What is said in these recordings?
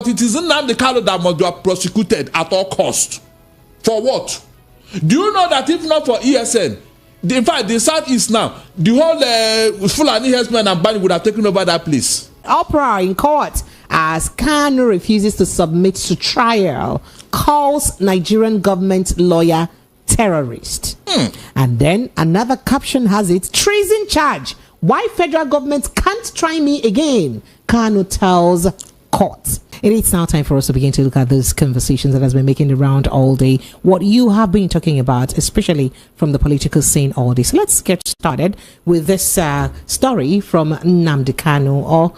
But it is Nnamdi Kanu that must be prosecuted at all costs. For what? Do you know that if not for ESN, in fact, the Southeast now, the whole Fulani herdsmen and Bani would have taken over that place? Uproar in court as Kanu refuses to submit to trial, calls Nigerian government lawyer terrorist. And then another caption has it, treason charge. Why federal government can't try me again? Kanu tells court. It is now time for us to begin to look at those conversations that has been making the round all day. What you have been talking about, especially from the political scene all day. So let's get started with this story from Nnamdi Kanu, or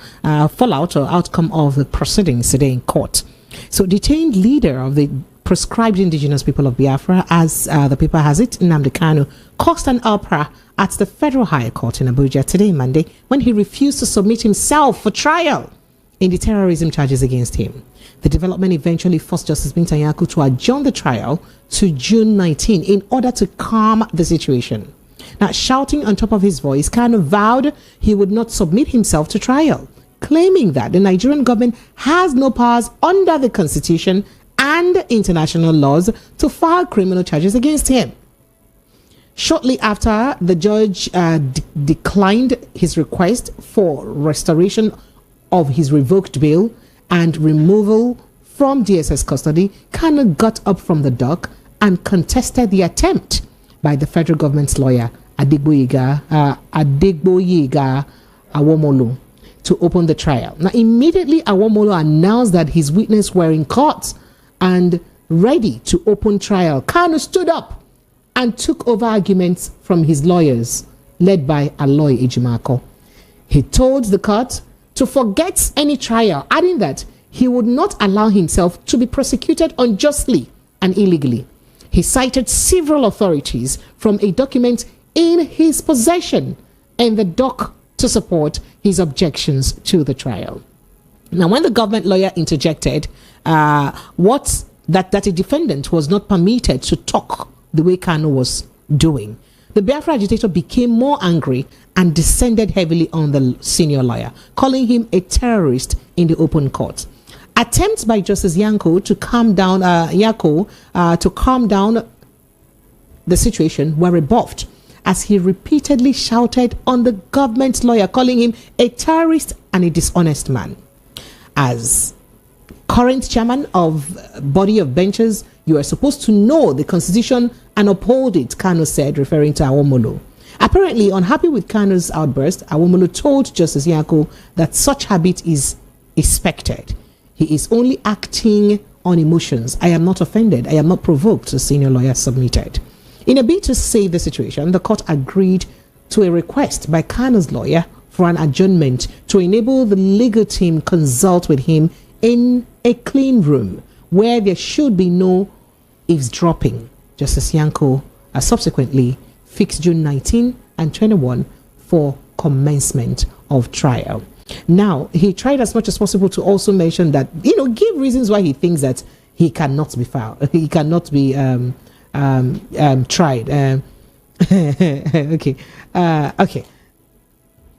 fallout or outcome of the proceedings today in court. So detained leader of the proscribed indigenous people of Biafra, as the paper has it, Nnamdi Kanu, caused an uproar at the Federal High Court in Abuja today, Monday, when he refused to submit himself for trial in the terrorism charges against him. The development eventually forced Justice Binta Nyako to adjourn the trial to June 19 in order to calm the situation. Now, shouting on top of his voice, Kanu vowed he would not submit himself to trial, claiming that the Nigerian government has no powers under the Constitution and international laws to file criminal charges against him. Shortly after, the judge declined his request for restoration of his revoked bail and removal from DSS custody. Kanu got up from the dock and contested the attempt by the federal government's lawyer, Adegboyega Awomolo, to open the trial. Now, immediately Awomolo announced that his witnesses were in court and ready to open trial, Kanu stood up and took over arguments from his lawyers, led by Aloy Ejimako. He told the court to forget any trial, adding that he would not allow himself to be prosecuted unjustly and illegally. He cited several authorities from a document in his possession and the doc to support his objections to the trial. Now, when the government lawyer interjected that a defendant was not permitted to talk the way Kanu was doing, the Biafra agitator became more angry and descended heavily on the senior lawyer, calling him a terrorist in the open court. Attempts by Justice Nyako to calm down the situation were rebuffed, as he repeatedly shouted on the government lawyer, calling him a terrorist and a dishonest man. As current chairman of body of benches, you are supposed to know the Constitution and uphold it, Kanu said, referring to Awomolo. Apparently, unhappy with Kanu's outburst, Awomolo told Justice Nyako that such habit is expected. He is only acting on emotions. I am not offended. I am not provoked, the senior lawyer submitted. In a bid to save the situation, the court agreed to a request by Kanu's lawyer for an adjournment to enable the legal team consult with him in a clean room where there should be no eavesdropping. Justice Nyako subsequently fixed June 19 and 21 for commencement of trial. Now, he tried as much as possible to also mention that, give reasons why he thinks that he cannot be filed, he cannot be tried.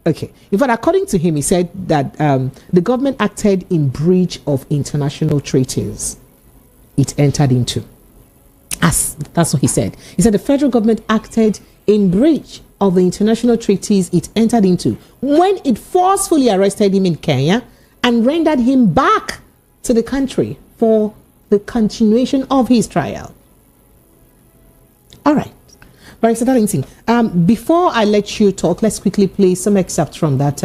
Okay. In fact, according to him, he said that the government acted in breach of international treaties it entered into. That's what he said. He said the federal government acted in breach of the international treaties it entered into when it forcefully arrested him in Kenya and rendered him back to the country for the continuation of his trial. All right. Barrister Darlington, before I let you talk, let's quickly play some excerpts from that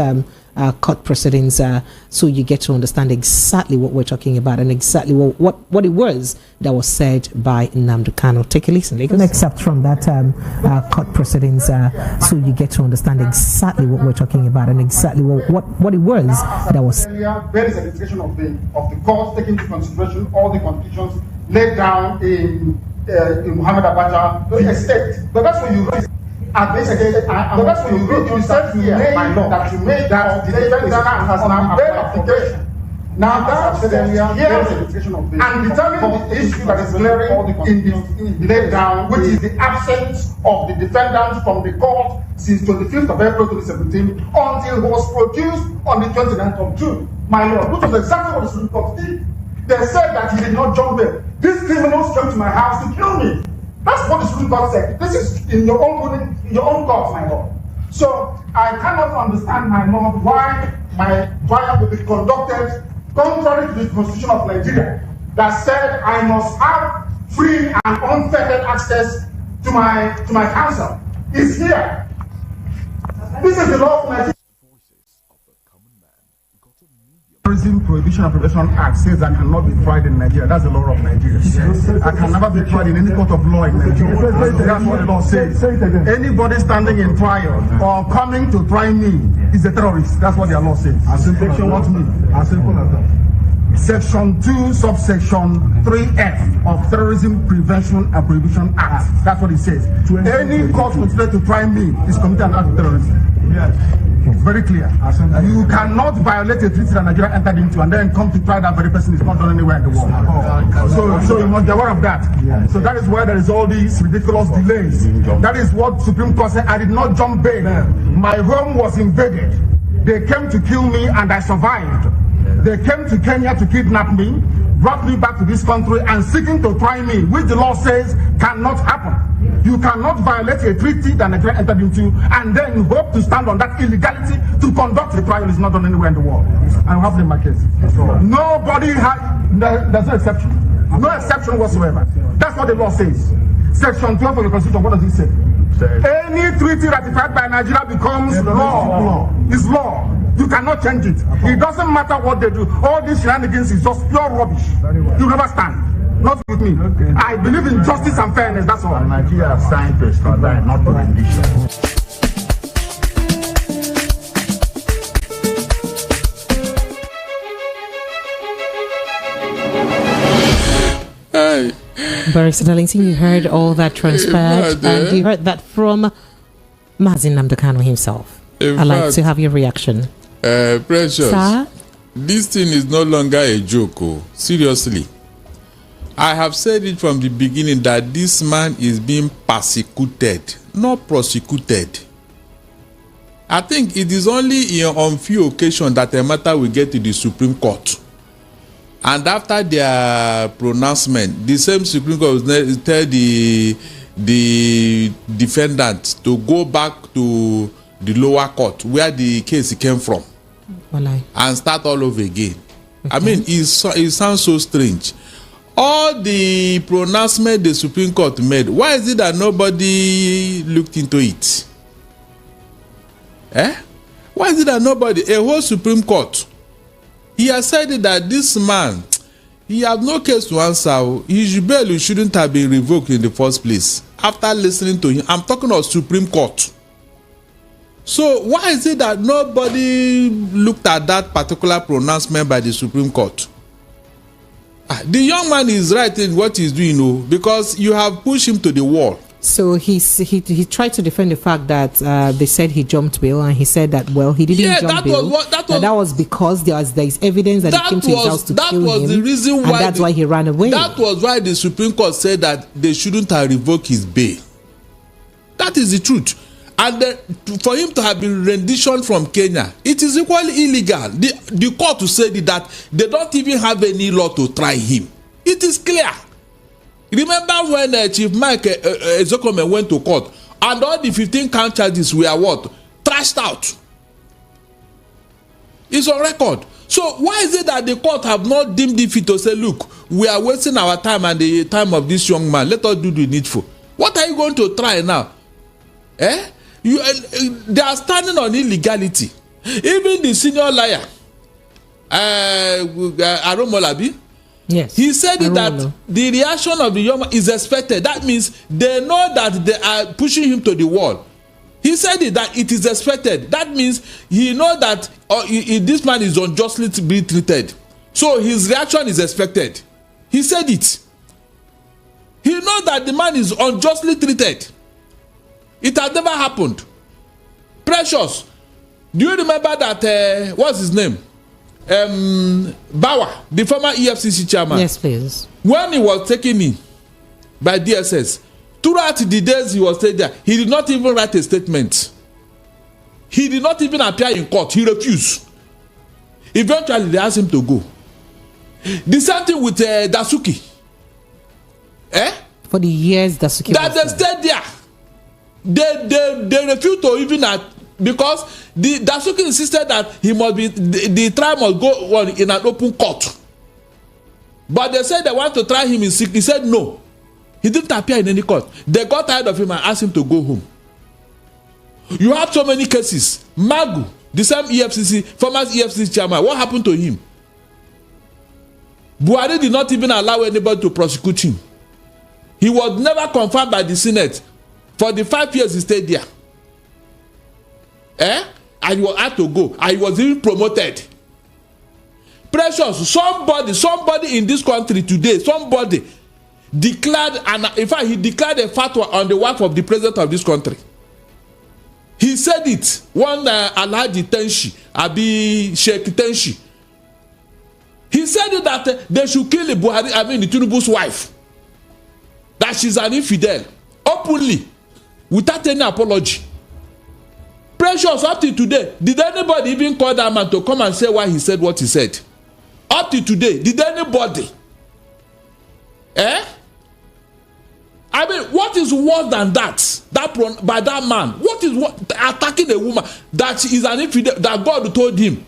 court proceedings so you get to understand exactly what we're talking about and exactly what it was that was said by Nnamdi Kanu. Take a listen. An excerpt from that court proceedings so you get to understand exactly what we're talking about and exactly what it was that was. There is a decision of the court taking into consideration all the conditions laid down in Muhammad Abacha estate. But that's when you read. But that's when you read. You said here by law that you made that the defendant has now made application. Now that's the and determine the issue that is glaring laid down, which is the absence of the defendant from the court since 25th of April 2017 until he was produced on the 29th of June. My lord, which was exactly what the Supreme Court did. They said that he did not jump bail. These criminals came to my house to kill me. That's what the Supreme Court said. This is in your own court, my Lord. So I cannot understand, my Lord, why my trial will be conducted contrary to the Constitution of Nigeria that said I must have free and unfettered access to my counsel. It's here. This is the law of Nigeria. Terrorism Prohibition and Prevention Act says I cannot be tried in Nigeria. That's the law of Nigeria. I can never be tried in any court of law in Nigeria. That's what the law says. Anybody standing in trial or coming to try me is a terrorist. That's what their law says. Section not me. As simple as that. Section 2, subsection 3F of Terrorism Prevention and Prohibition Act. That's what it says. Any court considered to try me is committing an act of terrorism. Yes. It's very clear. You cannot violate a treaty that Nigeria entered into and then come to try that very person. Is not done anywhere in the world. So you must be aware of that. So that is why there is all these ridiculous delays. That is what Supreme Court said. I did not jump bail. My home was invaded. They came to kill me and I survived. They came to Kenya to kidnap me, brought me back to this country and seeking to try me, which the law says cannot happen. You cannot violate a treaty that Nigeria entered into and then hope to stand on that illegality to conduct the trial. Is not done anywhere in the world. I have in my case. Nobody has, there's no exception. No exception whatsoever. That's what the law says. Section 12 of the Constitution, what does it say? Any treaty ratified by Nigeria becomes law. It's law. You cannot change it. It doesn't matter what they do. All these shenanigans is just pure rubbish. You never stand. Not with me. Okay. I believe in justice and fairness. That's all. Nigeria signed to stand by, not to rendition. Barrister Darlington, you heard all that transpired, and you heard that from Mazi Nnamdi himself. I'd like to have your reaction. Precious, sir? This thing is no longer a joke. Oh. Seriously. I have said it from the beginning that this man is being persecuted, not prosecuted. I think it is only on few occasions that a matter will get to the Supreme Court. And after their pronouncement, the same Supreme Court will tell the defendant to go back to the lower court where the case came from and start all over again. Okay. I mean, it sounds so strange. All the pronouncement the Supreme Court made, why is it that nobody looked into it? Why is it that nobody, a whole Supreme Court, he has said that this man, he has no case to answer. His bail shouldn't have been revoked in the first place. After listening to him, I'm talking of Supreme Court. So why is it that nobody looked at that particular pronouncement by the Supreme Court? The young man is right in what he's doing, because you have pushed him to the wall. So he tried to defend the fact that they said he jumped bail, and he said that he didn't jump bail. That was because there is evidence that he came to his house to kill him. That was the reason why, and that's why he ran away. That was why the Supreme Court said that they shouldn't have revoked his bail. That is the truth. And for him to have been renditioned from Kenya, it is equally illegal. The court said that they don't even have any law to try him. It is clear. Remember when Chief Mike Ezokome went to court and all the 15 count charges were trashed out? It's on record. So why is it that the court have not deemed it fit to say, look, we are wasting our time and the time of this young man. Let us do the needful. What are you going to try now? They are standing on illegality. Even the senior lawyer, Aromolabi, yes, he said that the reaction of the young man is expected. That means they know that they are pushing him to the wall. He said that it is expected. That means he knows that this man is unjustly being treated. So his reaction is expected. He said it. He knows that the man is unjustly treated. It has never happened. Precious, do you remember that, what's his name? Bawa, the former EFCC chairman. Yes, please. When he was taken in by DSS, throughout the days he was staying there, he did not even write a statement. He did not even appear in court. He refused. Eventually, they asked him to go. The same thing with Dasuki. For the years Dasuki that they stayed there. They refused to even because the Dasuki insisted that he must be the trial must go on in an open court. But they said they want to try him in secret. He said no. He didn't appear in any court. They got tired of him and asked him to go home. You have so many cases. Magu, the same EFCC, former EFCC chairman, what happened to him? Buhari did not even allow anybody to prosecute him. He was never confirmed by the Senate. For the 5 years he stayed there. And he had to go. And he was even promoted. Precious, somebody in this country today, somebody declared, and in fact he declared a fatwa on the wife of the president of this country. He said it. One Alhaji Tenshi, Abi Sheikh Tenshi. He said it that they should kill the Tinubu's wife. That she's an infidel. Openly. Without any apology. Precious, up to today, did anybody even call that man to come and say why he said what he said? Up to today, did anybody? I mean, what is worse than that? By that man, what is attacking a woman that she is an infidel that God told him?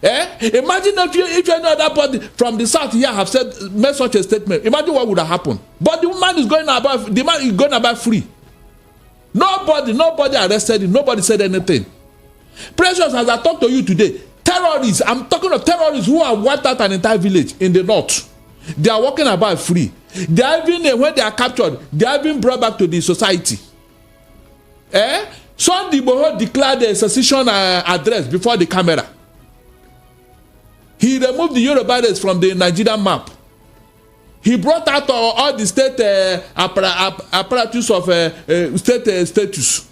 Imagine if any other party from the south here have made such a statement. Imagine what would have happened. But the man is going about free. Nobody arrested him. Nobody said anything. Precious, as I talk to you today, terrorists. I'm talking of terrorists who have wiped out an entire village in the north. They are walking about free. They are even when they are captured, they are being brought back to the society. Sunday Igboho declared a secession address before the camera. He removed the Yoruba race from the Nigerian map. He brought out all the state apparatus of state status.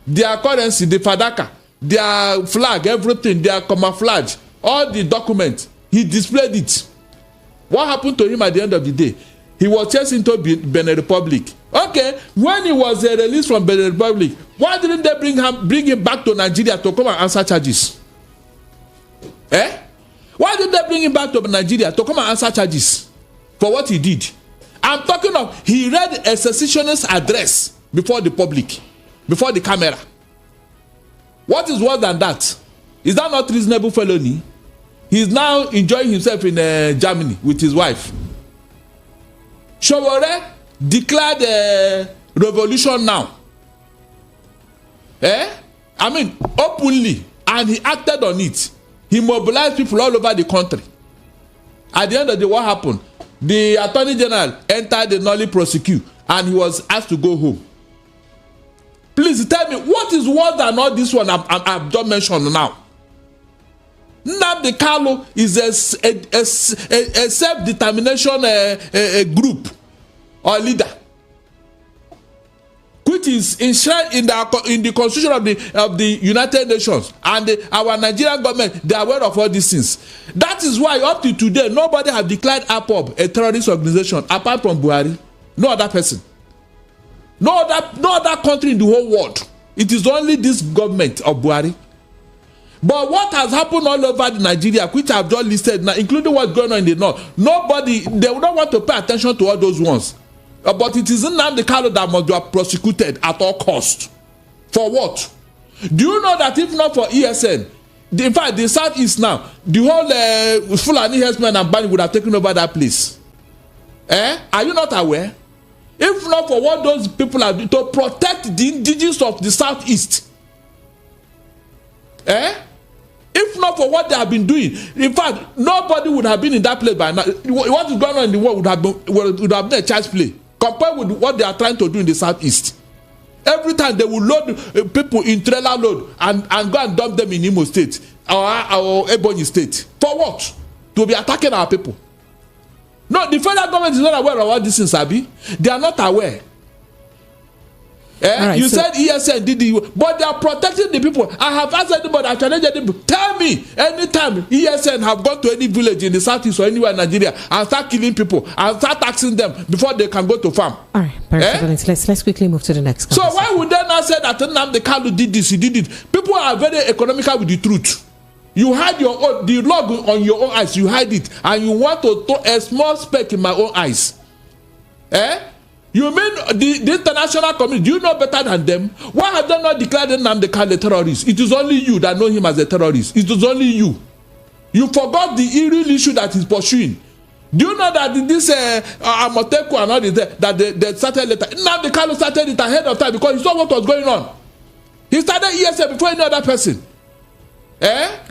Their currency, the Fadaka, their flag, everything, their camouflage, all the documents. He displayed it. What happened to him at the end of the day? He was chased into Benin Republic. Okay, when he was released from Benin Republic, why didn't they bring him back to Nigeria to come and answer charges? Why did they bring him back to Nigeria to come and answer charges for what he did? I'm talking of he read a secessionist address before the public, before the camera. What is worse than that? Is that not reasonable felony? He is now enjoying himself in Germany with his wife. Showore declared a revolution now. I mean, openly, and he acted on it. He mobilized people all over the country. At the end of the day, what happened? The Attorney General entered the nollie prosecute, and he was asked to go home. Please tell me, what is worse than all this one I've just mentioned now? Nnamdi Kanu is a self-determination group or leader, which is enshrined in the constitution of the United Nations, and our Nigerian government, they are aware of all these things. That is why up to today nobody have declared IPOB a terrorist organization apart from Buhari. No other person, no other country in the whole world. It is only this government of Buhari. But what has happened all over Nigeria, which I've just listed now, including what's going on in the north, they will not want to pay attention to all those ones. But it is Nnamdi Kanu that must be prosecuted at all costs. For what? Do you know that if not for ESN, in fact, the southeast now, the whole Fulani herdsmen and Bani would have taken over that place? Are you not aware? If not for what those people are doing to protect the indigenous of the southeast, if not for what they have been doing, in fact, nobody would have been in that place by now. What is going on in the world would have been a child's play compared with what they are trying to do in the southeast. Every time they will load people in trailer load and go and dump them in Imo State or Ebonyi State. For what? To be attacking our people. No, the federal government is not aware of all this in Sabi. They are not aware. Right, you said ESN did it, but they are protecting the people. I have asked anybody, I challenge anybody, tell me anytime ESN have gone to any village in the southeast or anywhere in Nigeria and start killing people and start taxing them before they can go to farm. All right, let's quickly move to the next. So why would they not say that Nnamdi Kanu did this, he did it? People are very economical with the truth. You hide your own, the log on your own eyes, you hide it, and you want to throw a small speck in my own eyes. You mean the international community, do you know better than them? Why have they not declared Nnamdi a terrorist? It is only you that know him as a terrorist. It is only you. You forgot the real issue that he's pursuing. Do you know that this Amoteku and all this that they started later? Nnamdi started it ahead of time because he saw what was going on. He started ESN before any other person.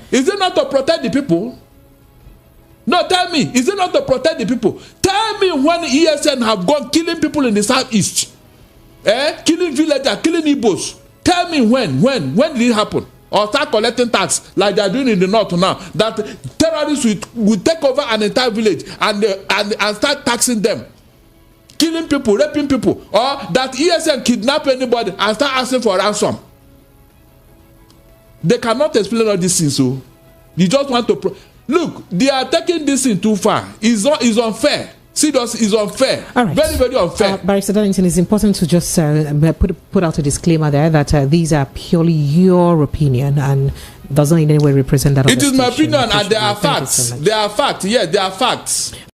Is it not to protect the people? No, tell me, is it not to protect the people? Tell me when ESN have gone killing people in the southeast, killing villagers, killing Igbos. Tell me when did it happen? Or start collecting tax like they are doing in the north now. That terrorists will take over an entire village and start taxing them, killing people, raping people, or that ESN kidnap anybody and start asking for ransom. They cannot explain all these things. So you just want to look. They are taking this thing too far. It's unfair. Serious is unfair. All right. Very, very unfair. Barrister Darlington, it's important to just put out a disclaimer there that these are purely your opinion and doesn't in any way represent that. It is my opinion, and there are facts. There are facts. Yes, there are facts.